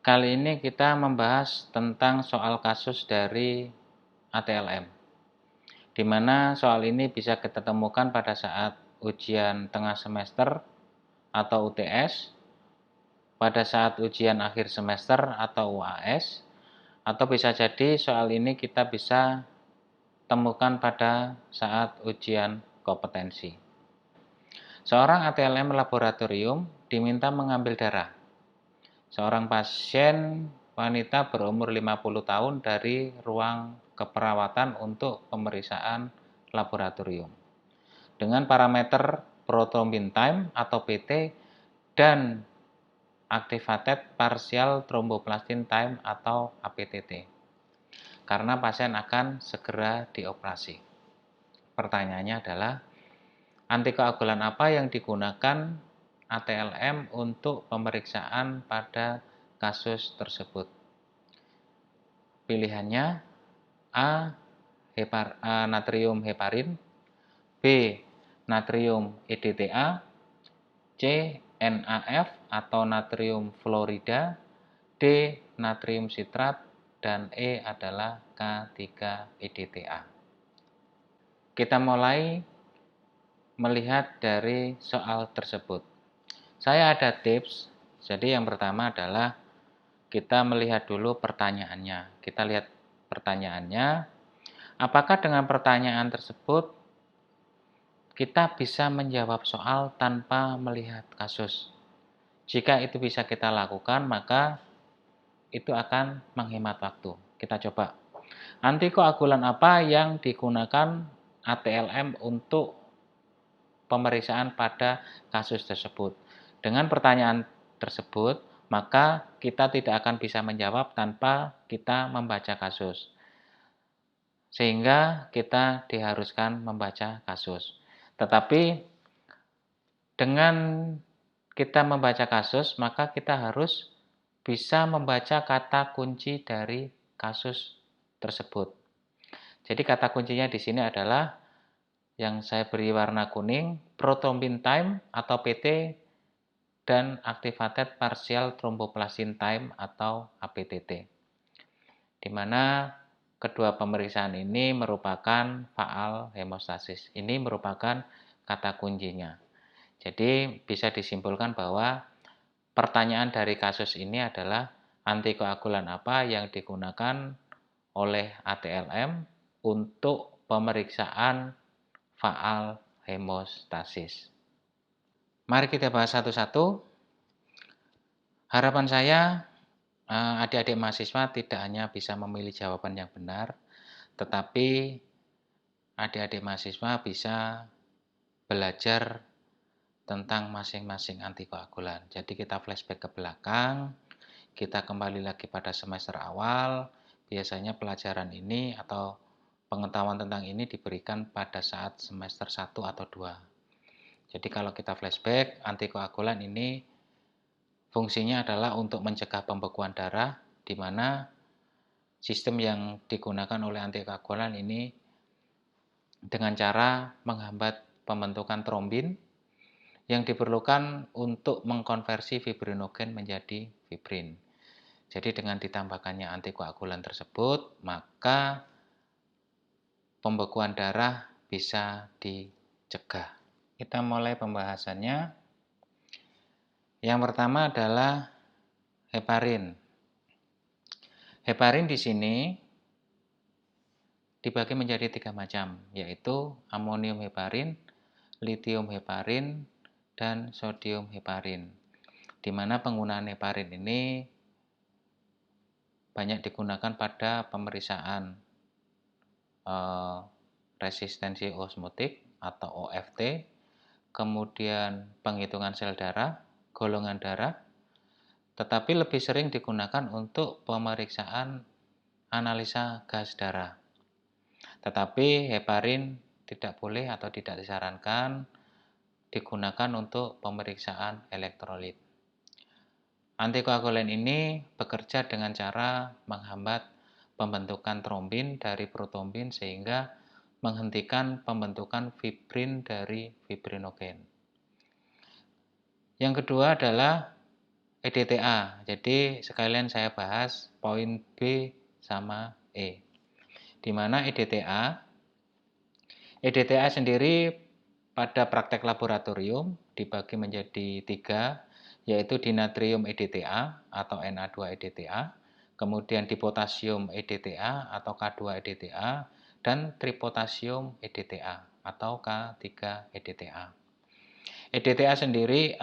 Kali ini kita membahas tentang soal kasus dari ATLM, di mana soal ini bisa kita temukan pada saat ujian tengah semester atau UTS, pada saat ujian akhir semester atau UAS, atau bisa jadi soal ini kita bisa temukan pada saat ujian kompetensi. Seorang ATLM laboratorium diminta mengambil darah seorang pasien wanita berumur 50 tahun dari ruang keperawatan untuk pemeriksaan laboratorium dengan parameter prothrombin time atau PT dan activated partial thromboplastin time atau APTT, karena pasien akan segera dioperasi. Pertanyaannya adalah, antikoagulan apa yang digunakan ATLM untuk pemeriksaan pada kasus tersebut? Pilihannya A. Natrium heparin, B. Natrium EDTA, C. NaF atau natrium fluorida, D. Natrium sitrat, dan E adalah K3-EDTA. Kita mulai melihat dari soal tersebut. Saya ada tips. Jadi yang pertama adalah kita melihat dulu pertanyaannya. Kita lihat pertanyaannya. Apakah dengan pertanyaan tersebut kita bisa menjawab soal tanpa melihat kasus? Jika itu bisa kita lakukan, maka itu akan menghemat waktu. Kita coba. Antikoagulan apa yang digunakan ATLM untuk pemeriksaan pada kasus tersebut? Dengan pertanyaan tersebut, maka kita tidak akan bisa menjawab tanpa kita membaca kasus. Sehingga kita diharuskan membaca kasus. Tetapi dengan kita membaca kasus, maka kita harus bisa membaca kata kunci dari kasus tersebut. Jadi kata kuncinya di sini adalah yang saya beri warna kuning, prothrombin time atau PT dan activated partial thromboplastin time atau APTT. Di mana kedua pemeriksaan ini merupakan faal hemostasis. Ini merupakan kata kuncinya. Jadi bisa disimpulkan bahwa pertanyaan dari kasus ini adalah antikoagulan apa yang digunakan oleh ATLM untuk pemeriksaan faal hemostasis. Mari kita bahas satu-satu. Harapan saya adik-adik mahasiswa tidak hanya bisa memilih jawaban yang benar, tetapi adik-adik mahasiswa bisa belajar tentang masing-masing antikoagulan. Jadi kita flashback ke belakang, kita kembali lagi pada semester awal. Biasanya pelajaran ini atau pengetahuan tentang ini diberikan pada saat semester 1 atau 2. Jadi kalau kita flashback, antikoagulan ini fungsinya adalah untuk mencegah pembekuan darah, di mana sistem yang digunakan oleh antikoagulan ini dengan cara menghambat pembentukan trombin yang diperlukan untuk mengkonversi fibrinogen menjadi fibrin. Jadi dengan ditambahkannya antikoagulan tersebut, maka pembekuan darah bisa dicegah. Kita mulai pembahasannya. Yang pertama adalah heparin. Heparin di sini dibagi menjadi 3 macam, yaitu amonium heparin, lithium heparin, dan sodium heparin. Di mana penggunaan heparin ini banyak digunakan pada pemeriksaan resistensi osmotik atau OFT, kemudian penghitungan sel darah, golongan darah, tetapi lebih sering digunakan untuk pemeriksaan analisa gas darah. Tetapi heparin tidak boleh atau tidak disarankan digunakan untuk pemeriksaan elektrolit. Antikoagulan ini bekerja dengan cara menghambat pembentukan trombin dari protrombin sehingga menghentikan pembentukan fibrin dari fibrinogen. Yang kedua adalah EDTA. Jadi sekalian saya bahas poin B sama E. Di mana EDTA sendiri pada praktek laboratorium dibagi menjadi 3, yaitu dinatrium EDTA atau Na2-EDTA, kemudian dipotasium EDTA atau K2-EDTA, dan tripotasium EDTA atau K3-EDTA. EDTA sendiri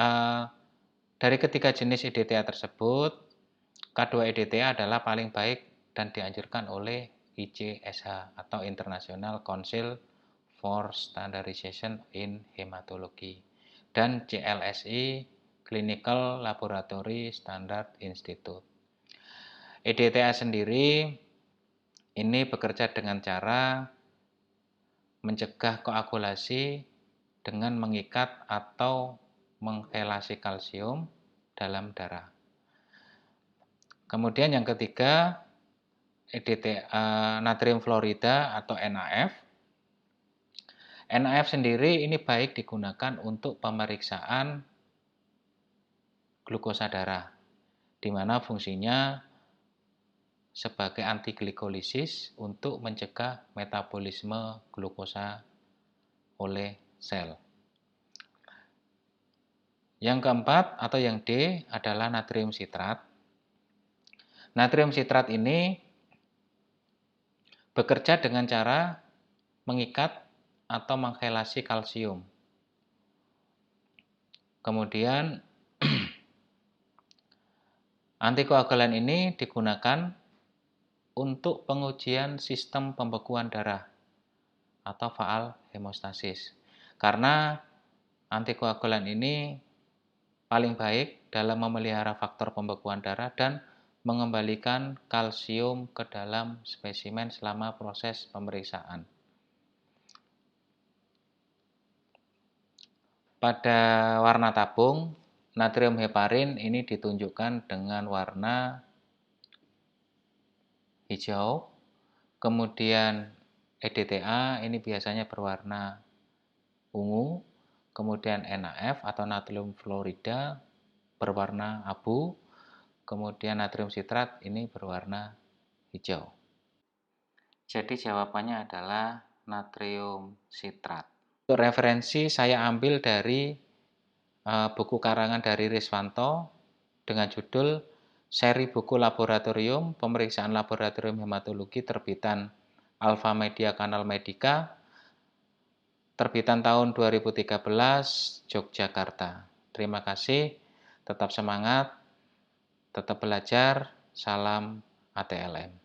dari ketiga jenis EDTA tersebut, K2-EDTA adalah paling baik dan dianjurkan oleh ICSH atau International Council for Standardization in Hematology dan CLSI Clinical Laboratory Standard Institute. EDTA sendiri ini bekerja dengan cara mencegah koagulasi dengan mengikat atau mengkelasi kalsium dalam darah. Kemudian yang ketiga, EDTA natrium fluorida atau NaF. NaF sendiri ini baik digunakan untuk pemeriksaan glukosa darah, di mana fungsinya sebagai antiglikolisis untuk mencegah metabolisme glukosa oleh sel. Yang keempat atau yang D adalah natrium sitrat. Natrium sitrat ini bekerja dengan cara mengikat atau mengkelasi kalsium. Kemudian antikoagulan ini digunakan untuk pengujian sistem pembekuan darah atau faal hemostasis. Karena antikoagulan ini paling baik dalam memelihara faktor pembekuan darah dan mengembalikan kalsium ke dalam spesimen selama proses pemeriksaan. Pada warna tabung, natrium heparin ini ditunjukkan dengan warna hijau, kemudian EDTA ini biasanya berwarna ungu, kemudian NaF atau natrium fluorida berwarna abu, kemudian natrium sitrat ini berwarna hijau. Jadi jawabannya adalah natrium sitrat. Untuk referensi saya ambil dari buku karangan dari Riswanto dengan judul Seri Buku Laboratorium Pemeriksaan Laboratorium Hematologi terbitan Alpha Media Kanal Medica, terbitan tahun 2013 Yogyakarta. Terima kasih, tetap semangat, tetap belajar, salam ATLM.